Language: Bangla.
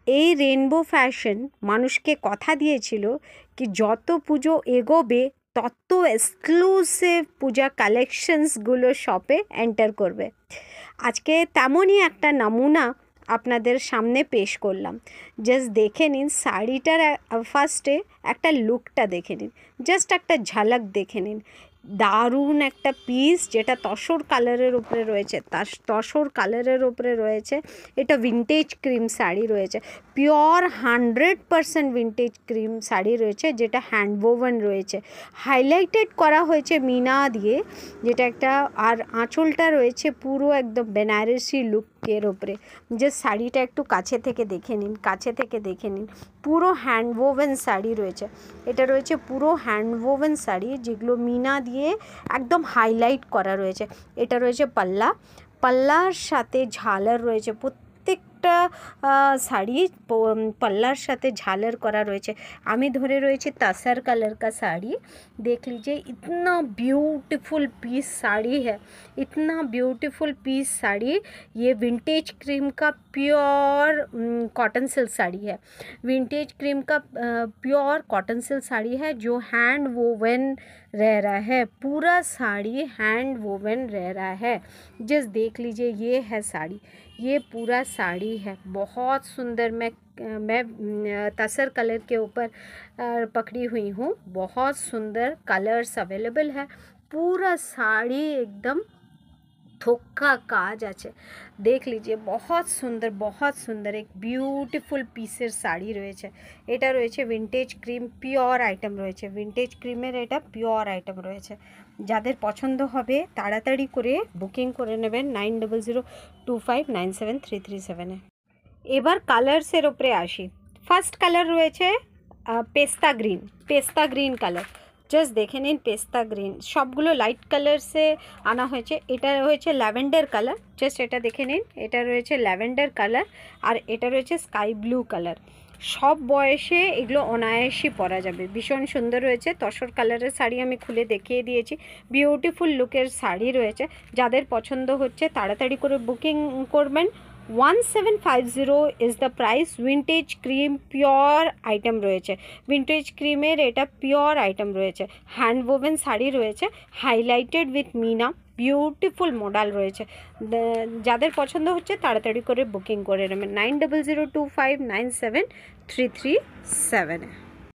এই রেনবো ফ্যাশন মানুষকে কথা দিয়েছিল কি যত পুজো এগোবে তত এক্সক্লুসিভ পূজা কালেকশনসগুলো শপে এন্টার করবে। আজকে তেমনই একটা নমুনা আপনাদের সামনে পেশ করলাম। জাস্ট দেখে নিন শাড়িটার ফার্স্টে একটা লুকটা দেখে নিন, জাস্ট একটা ঝলক দেখে নিন। দারুণ একটা পিস যেটা তসর কালারের উপরে রয়েছে, তসর কালারের উপরে রয়েছে। এটা ভিন্টেজ ক্রিম শাড়ি রয়েছে, পিওর 100% ভিন্টেজ ক্রিম শাড়ি রয়েছে, যেটা হ্যান্ডওভেন রয়েছে, হাইলাইটেড করা হয়েছে মিনা দিয়ে, যেটা একটা। আর আঁচলটা রয়েছে পুরো একদম বেনারসি লুকের ওপরে। যে শাড়িটা একটু কাছে থেকে দেখে নিন, কাছে থেকে দেখে নিন, পুরো হ্যান্ডওভেন শাড়ি রয়েছে। এটা রয়েছে পুরো হ্যান্ডওভেন শাড়ি, যেগুলো মিনা দিয়ে একদম হাইলাইট করা রয়েছে। এটা রয়েছে পাল্লা, পাল্লার সাথে ঝালার রয়েছে। প্রত্যেকটা শাড়ি पल्लार साथे झालर करा रही। आमी धरे रही तसर कलर का साड़ी, देख लीजिए इतना ब्यूटीफुल पीस साड़ी है, इतना ब्यूटीफुल पीस साड़ी। ये विंटेज क्रीम का प्योर कॉटन सिल्क साड़ी है, विंटेज क्रीम का प्योर कॉटन सिल्क साड़ी है, जो हैंड वोवन रह रहा है। पूरा साड़ी हैंड वोवन रह रहा है। जस्ट देख लीजिए, ये है साड़ी, ये पूरा साड़ी है। बहुत सुंदर। मैं तसर कलर के ऊपर पकड़ी हुई हूँ। बहुत सुंदर कलर्स अवेलेबल है। पूरा साड़ी एकदम थोका काज आछे, देख लीजिए। बहुत सुंदर एक ब्यूटीफुल पीसर साड़ी रयेछे। एटा रयेछे विंटेज क्रीम पिओर आइटेम रयेछे, विंटेज क्रीमेर एटा पिओर आइटेम रयेछे। যাদের পছন্দ হবে তাড়াতাড়ি করে বুকিং করে নেবেন 9002597337 এবার কালার্সের উপরে আসি। ফার্স্ট কালার রয়েছে পেস্তা গ্রিন কালার। জাস্ট দেখে নিন, পেস্তা গ্রিন সবগুলো লাইট কালারসে আনা হয়েছে। এটা রয়েছে ল্যাভেন্ডার কালার, জাস্ট এটা দেখে নিন। এটা রয়েছে ল্যাভেন্ডার কালার, আর এটা রয়েছে স্কাই ব্লু কালার। সব বয়সে এগুলো অনায়াসই পরা যাবে, ভীষণ সুন্দর রয়েছে। তসর কালারের শাড়ি আমি খুলে দেখিয়ে দিয়েছি, বিউটিফুল লুকের শাড়ি রয়েছে। যাদের পছন্দ হচ্ছে তাড়াতাড়ি করে বুকিং করবেন। 1750 is the price. Vintage cream pure item রয়েছে, ভিন্টেজ ক্রিমের এটা পিওর আইটেম রয়েছে। হ্যান্ড ওভেন শাড়ি রয়েছে, হাইলাইটেড উইথ মিনা, বিউটিফুল মডেল রয়েছে। যাদের পছন্দ হচ্ছে তাড়াতাড়ি করে বুকিং করে নেবেন 9002597337।